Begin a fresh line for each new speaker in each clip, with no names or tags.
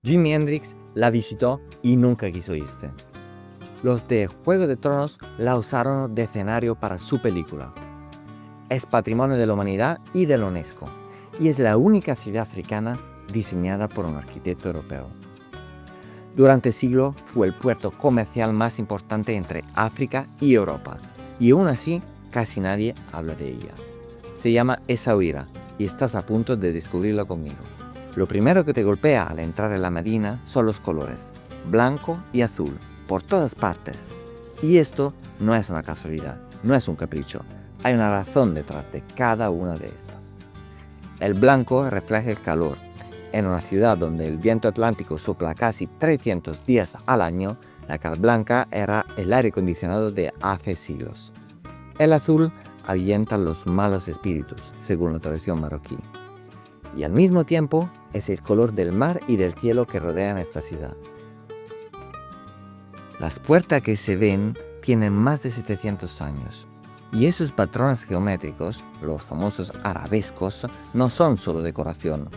Jimi Hendrix la visitó y nunca quiso irse. Los de Juego de Tronos la usaron de escenario para su película. Es patrimonio de la humanidad y de la UNESCO, y es la única ciudad africana diseñada por un arquitecto europeo. Durante siglos fue el puerto comercial más importante entre África y Europa, y aún así casi nadie habla de ella. Se llama Essaouira y estás a punto de descubrirla conmigo. Lo primero que te golpea al entrar en la Medina son los colores, blanco y azul, por todas partes. Y esto no es una casualidad, no es un capricho, hay una razón detrás de cada una de estas. El blanco refleja el calor. En una ciudad donde el viento atlántico sopla casi 300 días al año, la cal blanca era el aire acondicionado de hace siglos. El azul ahuyenta los malos espíritus, según la tradición marroquí. Y al mismo tiempo es el color del mar y del cielo que rodean esta ciudad. Las puertas que se ven tienen más de 700 años. Y esos patrones geométricos, los famosos arabescos, no son solo decoración.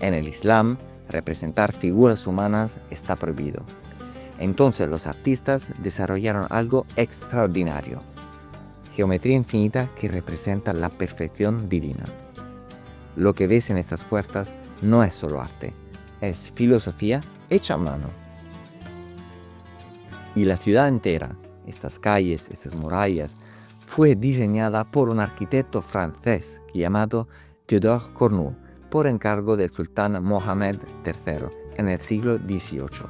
En el Islam, representar figuras humanas está prohibido. Entonces los artistas desarrollaron algo extraordinario. Geometría infinita que representa la perfección divina. Lo que ves en estas puertas no es solo arte, es filosofía hecha a mano. Y la ciudad entera, estas calles, estas murallas, fue diseñada por un arquitecto francés llamado Théodore Cornu, por encargo del sultán Mohamed III en el siglo XVIII.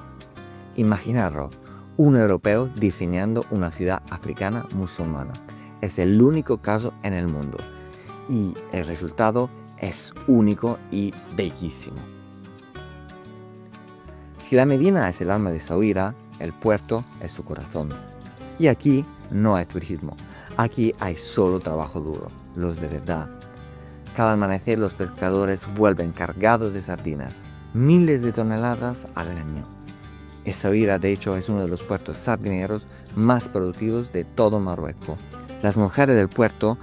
Imaginarlo, un europeo diseñando una ciudad africana musulmana. Es el único caso en el mundo y el resultado es único y bellísimo. Si la Medina es el alma de Essaouira, el puerto es su corazón. Y aquí no hay turismo, aquí hay solo trabajo duro, los de verdad. Cada amanecer los pescadores vuelven cargados de sardinas, miles de toneladas al año. Essaouira, de hecho, es uno de los puertos sardineros más productivos de todo Marruecos. Las mujeres del puerto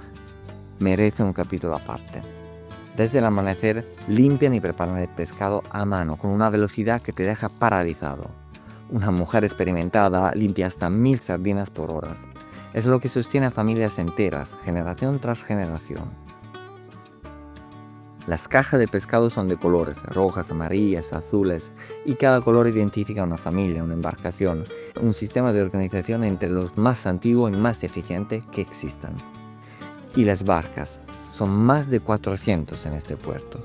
merecen un capítulo aparte. Desde el amanecer limpian y preparan el pescado a mano con una velocidad que te deja paralizado. Una mujer experimentada limpia hasta 1000 sardinas por hora. Es lo que sostiene a familias enteras, generación tras generación. Las cajas de pescado son de colores, rojas, amarillas, azules, y cada color identifica una familia, una embarcación, un sistema de organización entre los más antiguos y más eficientes que existan. Y las barcas, son más de 400 en este puerto.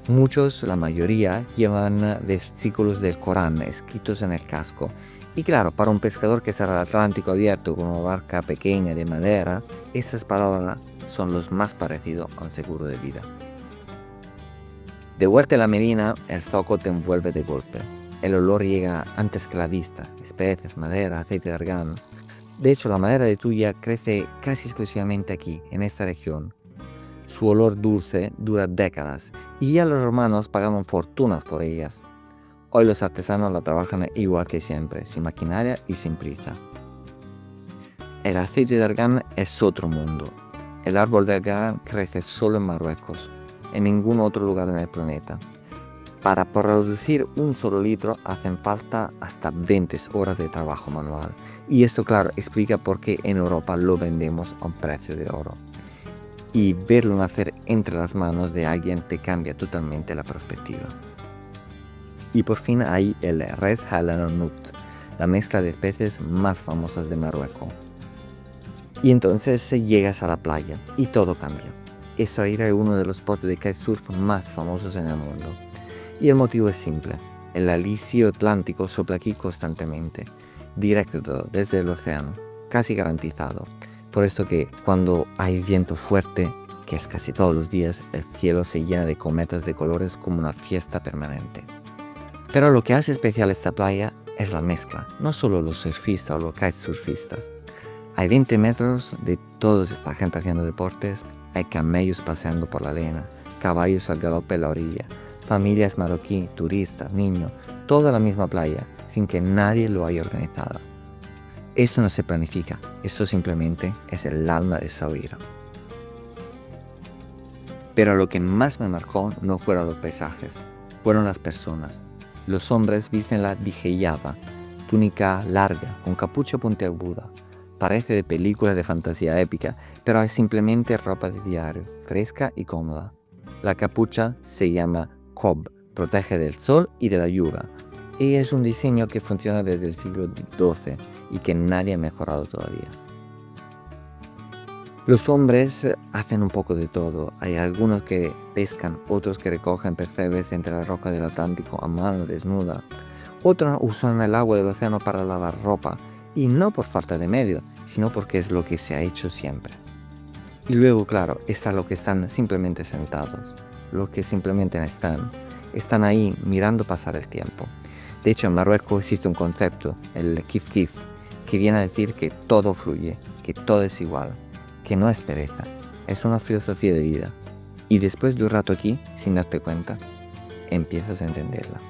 Muchos, la mayoría, llevan versículos del Corán escritos en el casco. Y claro, para un pescador que sale al Atlántico abierto con una barca pequeña de madera, esas palabras son los más parecidos a un seguro de vida. De vuelta a la Medina, el zoco te envuelve de golpe. El olor llega antes que la vista, especies, madera, aceite de argán. De hecho, la madera de tuya crece casi exclusivamente aquí, en esta región. Su olor dulce dura décadas y ya los romanos pagaban fortunas por ellas. Hoy los artesanos la trabajan igual que siempre, sin maquinaria y sin prisa. El aceite de argán es otro mundo. El árbol de argán crece solo en Marruecos, en ningún otro lugar en el planeta. Para producir un solo litro hacen falta hasta 20 horas de trabajo manual. Y esto, claro, explica por qué en Europa lo vendemos a un precio de oro. Y verlo nacer entre las manos de alguien te cambia totalmente la perspectiva. Y por fin hay el Res Hallanout, la mezcla de especies más famosas de Marruecos. Y entonces llegas a la playa y todo cambia. Essaouira es uno de los spots de kitesurf más famosos en el mundo. Y el motivo es simple. El alisio atlántico sopla aquí constantemente, directo desde el océano, casi garantizado. Por esto que cuando hay viento fuerte, que es casi todos los días, el cielo se llena de cometas de colores como una fiesta permanente. Pero lo que hace especial esta playa es la mezcla, no solo los surfistas o los kitesurfistas. Hay 20 metros de toda esta gente haciendo deportes, hay camellos paseando por la arena, caballos al galope en la orilla, familias marroquíes, turistas, niños, toda la misma playa, sin que nadie lo haya organizado. Esto no se planifica, esto simplemente es el alma de Essaouira. Pero lo que más me marcó no fueron los paisajes, fueron las personas. Los hombres visten la dijeyava, túnica larga con capucha puntiaguda. Parece de película de fantasía épica, pero es simplemente ropa de diario, fresca y cómoda. La capucha se llama qob, protege del sol y de la lluvia, y es un diseño que funciona desde el siglo XII y que nadie ha mejorado todavía. Los hombres hacen un poco de todo. Hay algunos que pescan, otros que recogen percebes entre la roca del Atlántico a mano desnuda. Otros usan el agua del océano para lavar ropa, y no por falta de medio, sino porque es lo que se ha hecho siempre. Y luego, claro, está lo que están simplemente sentados, los que simplemente están ahí mirando pasar el tiempo. De hecho, en Marruecos existe un concepto, el kif kif, que viene a decir que todo fluye, que todo es igual, que no es pereza, es una filosofía de vida. Y después de un rato aquí, sin darte cuenta, empiezas a entenderla.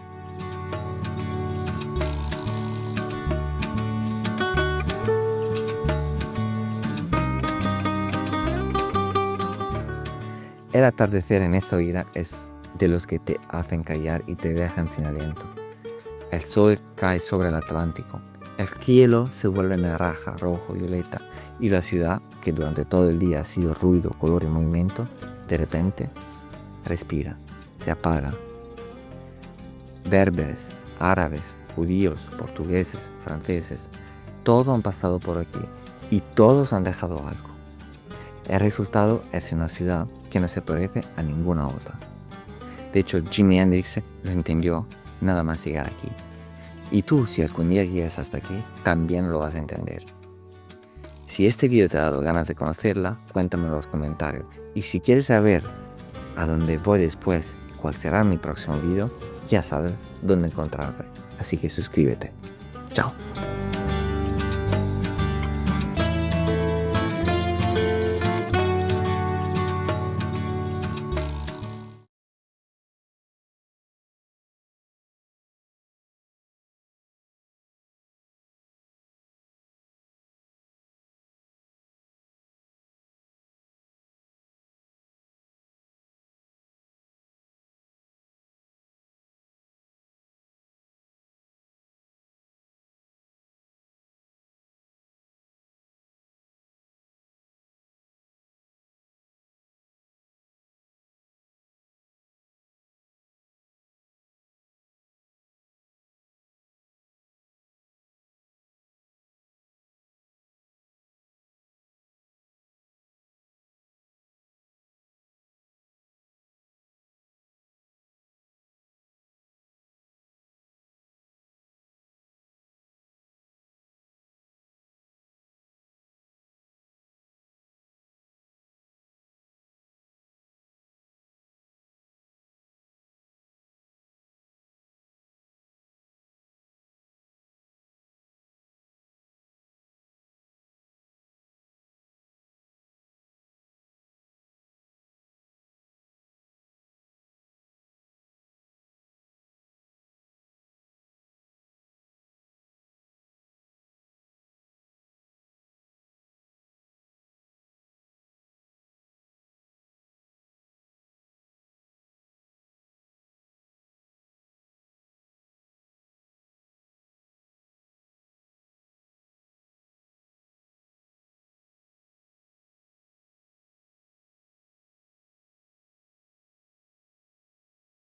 El atardecer en esa vida es de los que te hacen callar y te dejan sin aliento. El sol cae sobre el Atlántico, el cielo se vuelve naranja, rojo, violeta, y la ciudad, que durante todo el día ha sido ruido, color y movimiento, de repente respira, se apaga. Berberes, árabes, judíos, portugueses, franceses, todos han pasado por aquí y todos han dejado algo. El resultado es una ciudad que no se parece a ninguna otra. De hecho, Jimi Hendrix lo entendió nada más llegar aquí. Y tú, si algún día llegas hasta aquí, también lo vas a entender. Si este video te ha dado ganas de conocerla, cuéntame en los comentarios. Y si quieres saber a dónde voy después, cuál será mi próximo video, ya sabes dónde encontrarme. Así que suscríbete. Chao.